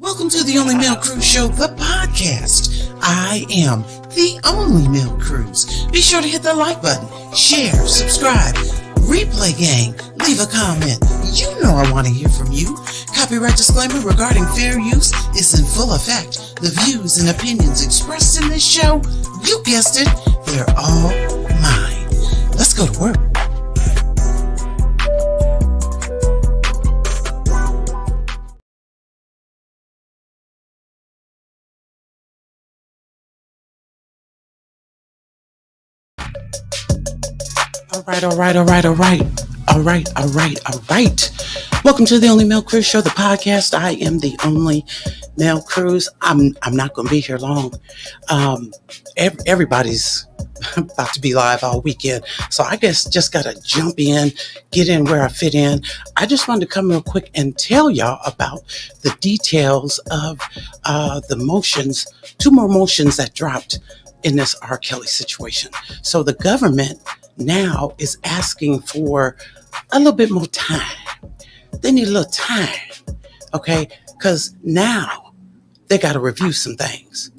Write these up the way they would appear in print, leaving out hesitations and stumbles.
Welcome to the Only Male Cruz Show, the podcast. I am the only male Cruz. Be sure to hit the like button, share, subscribe, replay gang, leave a comment. You know I want to hear from you. Copyright disclaimer regarding fair use is in full effect. The views and opinions expressed in this show, you guessed it, they're all mine. Let's go to work. All right. Welcome to the Only Male Cruz Show, the podcast. I am the only male Cruz. I'm not going to be here long. Everybody's about to be live all weekend. So I guess just got to jump in, get in where I fit in. I just wanted to come real quick and tell y'all about the details of the motions, 2 more motions that dropped in this R. Kelly situation. So the government now is asking for a little bit more time. They need a little time, okay? Because now they got to review some things.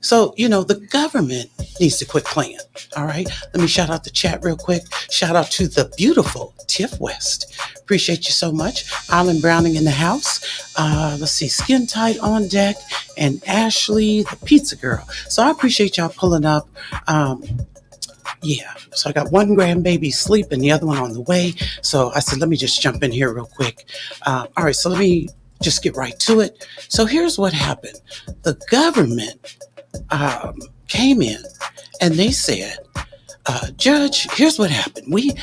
So, the government needs to quit playing, all right? Let me shout out the chat real quick. Shout out to the beautiful Tiff West. Appreciate you so much. Alan Browning in the house. Let's see, Skin Tight on deck. And Ashley, the pizza girl. So I appreciate y'all pulling up. So I got one grandbaby sleeping, the other one on the way. So I said, let me just jump in here real quick. All right, so let me just get right to it. So here's what happened. The government came in and they said, Judge, here's what happened. We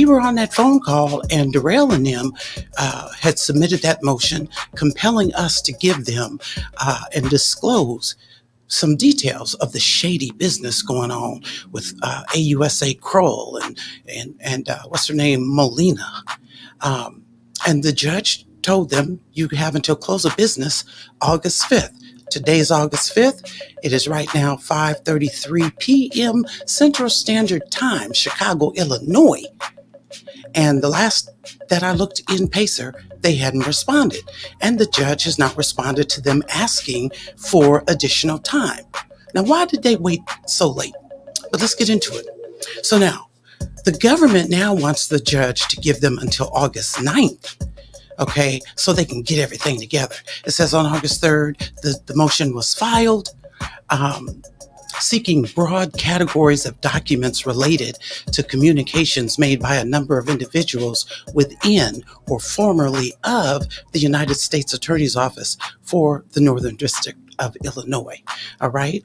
were on that phone call and Derrel and them had submitted that motion compelling us to give them and disclose some details of the shady business going on with AUSA Kroll and what's her name, Molina. And the judge told them you have until close of business August 5th. Today's August 5th. It is right now 5:33 p.m. Central Standard Time, Chicago, Illinois. And the last that I looked in Pacer, they hadn't responded. And the judge has not responded to them asking for additional time. Now, why did they wait so late? But let's get into it. So now, the government now wants the judge to give them until August 9th. Okay, so they can get everything together. It says on August 3rd, the motion was filed, seeking broad categories of documents related to communications made by a number of individuals within or formerly of the United States Attorney's Office for the Northern District of Illinois. All right.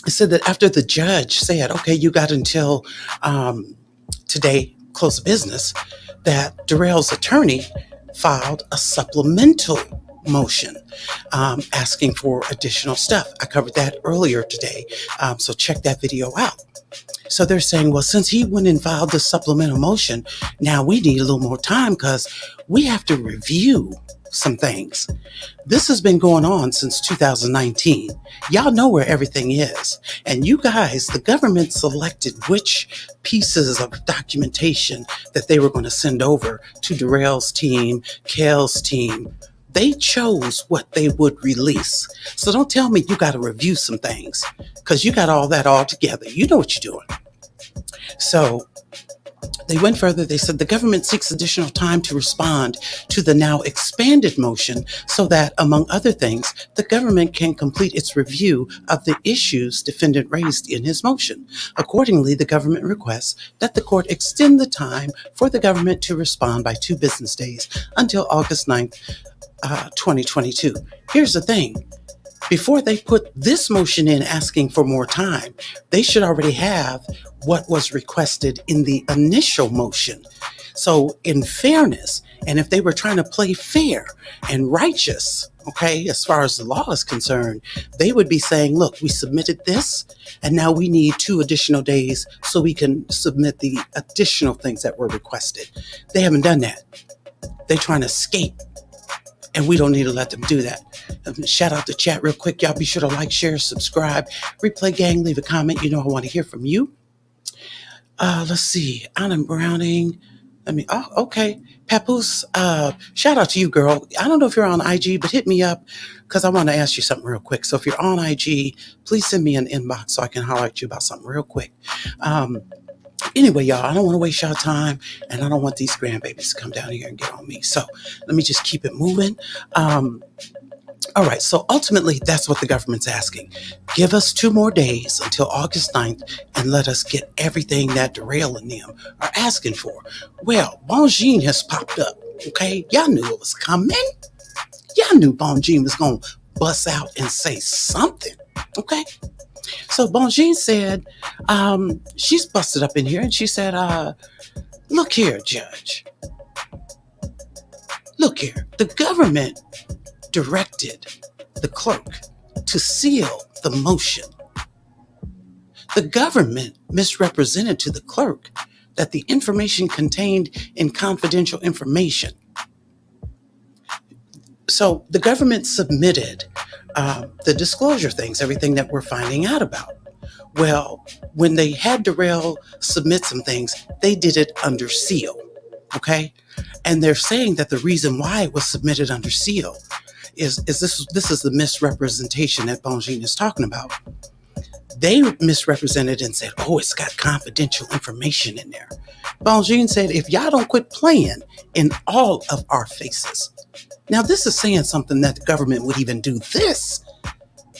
It said that after the judge said, okay, you got until today, close of business, that Derrel's attorney filed a supplemental motion asking for additional stuff. I covered that earlier today, so check that video out. So they're saying, well, since he went and filed the supplemental motion, now we need a little more time because we have to review some things. This has been going on since 2019. Y'all know where everything is. And you guys, the government selected which pieces of documentation that they were going to send over to Derrel's team, Kel's team. They chose what they would release. So don't tell me you got to review some things because you got all that all together. You know what you're doing. So they went further. They said the government seeks additional time to respond to the now expanded motion so that, among other things, the government can complete its review of the issues defendant raised in his motion. Accordingly, the government requests that the court extend the time for the government to respond by 2 business days until August 9th, 2022. Here's the thing. Before they put this motion in asking for more time, they should already have what was requested in the initial motion. So in fairness, and if they were trying to play fair and righteous, okay, as far as the law is concerned, they would be saying, look, we submitted this, and now we need 2 additional days so we can submit the additional things that were requested. They haven't done that. They're trying to escape. And we don't need to let them do that. Shout out the chat real quick. Y'all be sure to like, share, subscribe. Replay gang, leave a comment. You know I want to hear from you. Let's see. Alan Browning. Okay. Papoose, shout out to you, girl. I don't know if you're on IG, but hit me up because I want to ask you something real quick. So if you're on IG, please send me an inbox so I can holler at you about something real quick. Um, anyway, y'all, I don't want to waste y'all time, and I don't want these grandbabies to come down here and get on me. So let me just keep it moving. Um, all right, so ultimately, that's what the government's asking. Give us 2 more days until August 9th and let us get everything that Derrel and them are asking for. Well, Bonjean has popped up, okay? Y'all knew it was coming. Y'all knew Bonjean was going to bust out and say something, okay? So Bonjean said, she's busted up in here and she said, look here, Judge. Look here. The government directed the clerk to seal the motion. The government misrepresented to the clerk that the information contained in confidential information. So the government submitted the disclosure things, everything that we're finding out about. Well, when they had Derrel submit some things, they did it under seal, okay? And they're saying that the reason why it was submitted under seal is this is the misrepresentation that Bonjean is talking about. They misrepresented and said, oh, it's got confidential information in there. Bonjean said, if y'all don't quit playing in all of our faces. Now, this is saying something that the government would even do this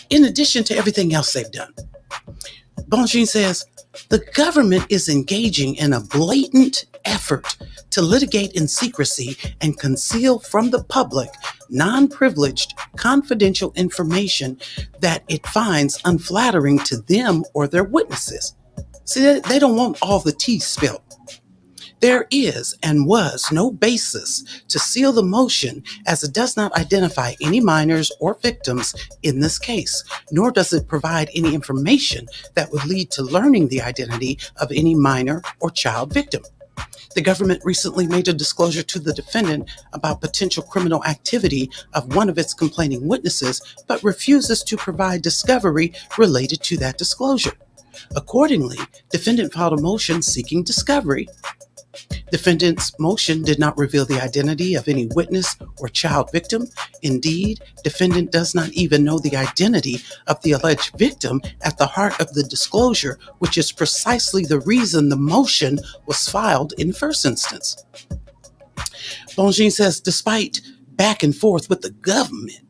in addition to everything else they've done. Bonjean says, the government is engaging in a blatant effort to litigate in secrecy and conceal from the public non-privileged, confidential information that it finds unflattering to them or their witnesses. See, they don't want all the tea spilled. There is and was no basis to seal the motion as it does not identify any minors or victims in this case, nor does it provide any information that would lead to learning the identity of any minor or child victim. The government recently made a disclosure to the defendant about potential criminal activity of one of its complaining witnesses, but refuses to provide discovery related to that disclosure. Accordingly, defendant filed a motion seeking discovery. Defendant's motion did not reveal the identity of any witness or child victim. Indeed, defendant does not even know the identity of the alleged victim at the heart of the disclosure, which is precisely the reason the motion was filed in the first instance. Bonjean says, despite back and forth with the government,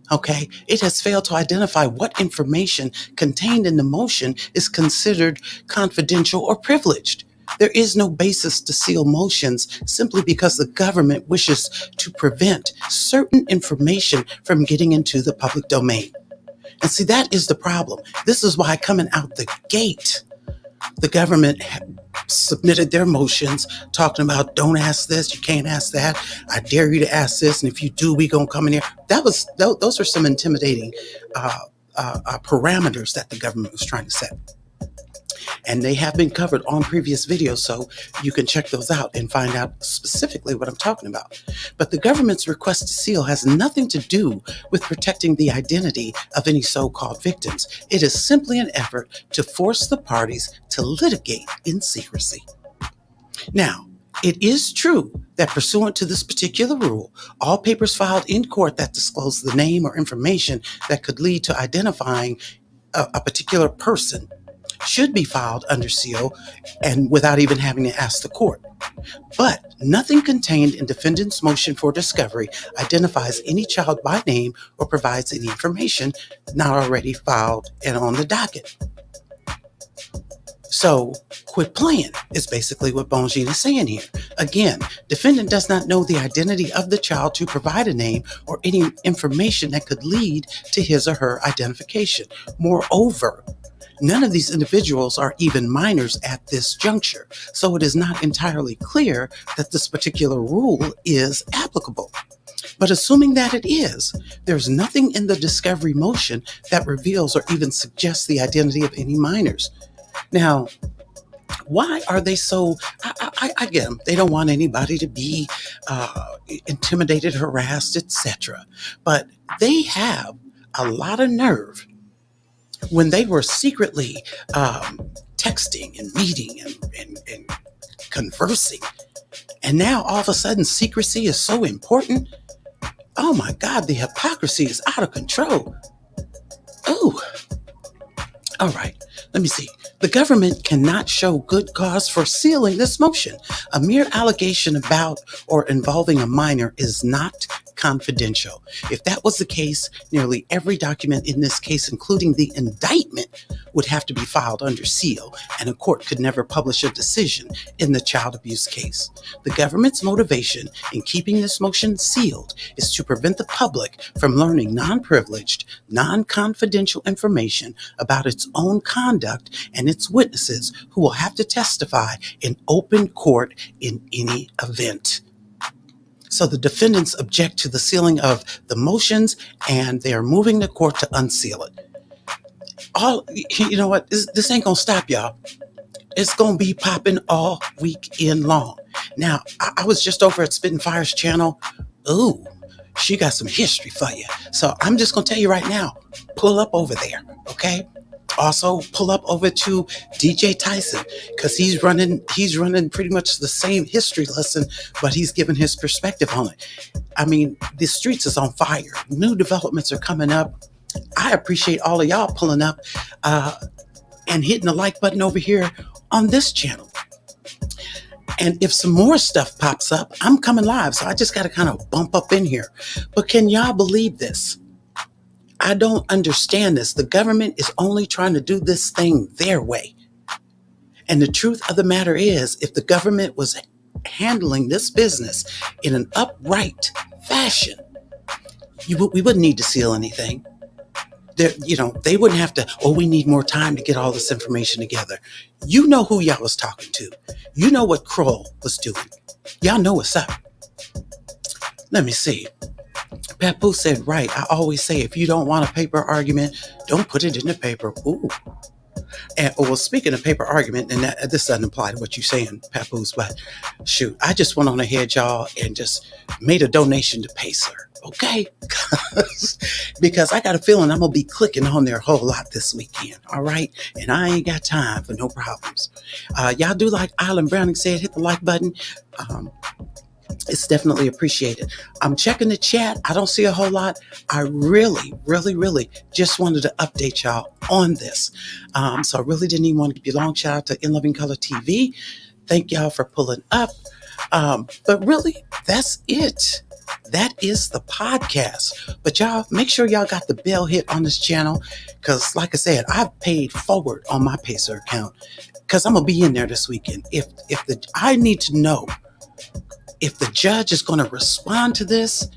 okay, it has failed to identify what information contained in the motion is considered confidential or privileged. There is no basis to seal motions simply because the government wishes to prevent certain information from getting into the public domain. And see, that is the problem. This is why coming out the gate, the government submitted their motions talking about don't ask this, you can't ask that, I dare you to ask this, and if you do, we gonna come in here. Those are some intimidating parameters that the government was trying to set. And they have been covered on previous videos, so you can check those out and find out specifically what I'm talking about. But the government's request to seal has nothing to do with protecting the identity of any so-called victims. It is simply an effort to force the parties to litigate in secrecy. Now, it is true that pursuant to this particular rule, all papers filed in court that disclose the name or information that could lead to identifying a particular person should be filed under seal and without even having to ask the court. But nothing contained in defendant's motion for discovery identifies any child by name or provides any information not already filed and on the docket. So quit playing is basically what Bonjean is saying here. Again, defendant does not know the identity of the child to provide a name or any information that could lead to his or her identification. Moreover, none of these individuals are even minors at this juncture, so it is not entirely clear that this particular rule is applicable. But assuming that it is, there's nothing in the discovery motion that reveals or even suggests the identity of any minors. Now, why are they so, I get them, they don't want anybody to be intimidated, harassed, etc. But they have a lot of nerve when they were secretly texting and meeting and conversing And now all of a sudden secrecy is so important. Oh my God, the hypocrisy is out of control. Oh, all right. Let me see. The government cannot show good cause for sealing this motion. A mere allegation about or involving a minor is not confidential. If that was the case, nearly every document in this case, including the indictment, would have to be filed under seal, and a court could never publish a decision in the child abuse case. The government's motivation in keeping this motion sealed is to prevent the public from learning non-privileged, non-confidential information about its own conduct and its witnesses who will have to testify in open court in any event. So the defendants object to the sealing of the motions, and they are moving the court to unseal it. You know what? This ain't gonna stop, y'all. It's gonna be popping all weekend long. Now, I was just over at Spittin' Fire's channel. Ooh, she got some history for you. So I'm just gonna tell you right now, pull up over there, okay? Also, pull up over to DJ Tyson, because he's running pretty much the same history lesson, but he's giving his perspective on it. I mean, the streets is on fire. New developments are coming up. I appreciate all of y'all pulling up and hitting the like button over here on this channel. And if some more stuff pops up, I'm coming live, so I just got to kind of bump up in here. But can y'all believe this? I don't understand this. The government is only trying to do this thing their way. And the truth of the matter is, if the government was handling this business in an upright fashion, we wouldn't need to seal anything. They wouldn't have to, we need more time to get all this information together. You know who y'all was talking to. You know what Cruz was doing. Y'all know what's up. Let me see. Papu said, right, I always say, if you don't want a paper argument, don't put it in the paper. Ooh. And speaking of paper argument, and this doesn't apply to what you're saying, Papoose, but shoot, I just went on ahead, y'all, and just made a donation to Pacer, okay? Because I got a feeling I'm going to be clicking on there a whole lot this weekend, all right? And I ain't got time for no problems. Y'all do like Island Browning said, hit the like button. It's definitely appreciated. I'm checking the chat. I don't see a whole lot. I really, really, really just wanted to update y'all on this. So I really didn't even want to give you a long shout out to In Loving Color TV. Thank y'all for pulling up. But really, that's it. That is the podcast. But y'all, make sure y'all got the bell hit on this channel. Because like I said, I've paid forward on my Pacer account. Because I'm going to be in there this weekend. I need to know if the judge is going to respond to this,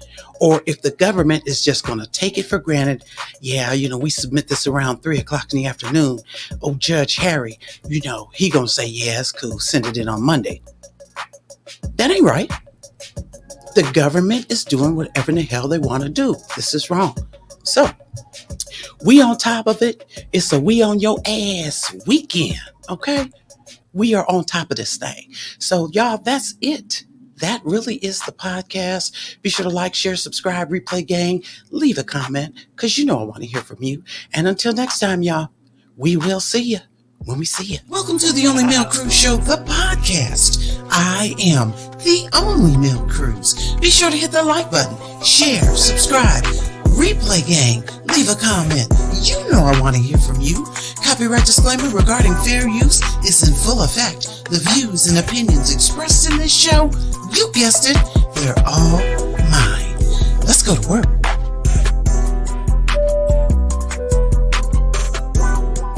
or if the government is just going to take it for granted. Yeah, we submit this around 3:00 in the afternoon. Oh, Judge Harry, he going to say, yeah, it's cool. Send it in on Monday. That ain't right. The government is doing whatever in the hell they want to do. This is wrong. So we on top of it. It's a we on your ass weekend. Okay. We are on top of this thing. So y'all, that's it. That really is the podcast. Be sure to like, share, subscribe, replay gang, leave a comment, because I want to hear from you. And until next time, y'all, we will see you when we see you. Welcome to the Only Male Cruz Show, the podcast. I am the only male Cruz. Be sure to hit the like button, share, subscribe, replay gang, leave a comment. I want to hear from you. Copyright disclaimer regarding fair use is in full effect. The views and opinions expressed in this show, you guessed it, they're all mine. Let's go to work.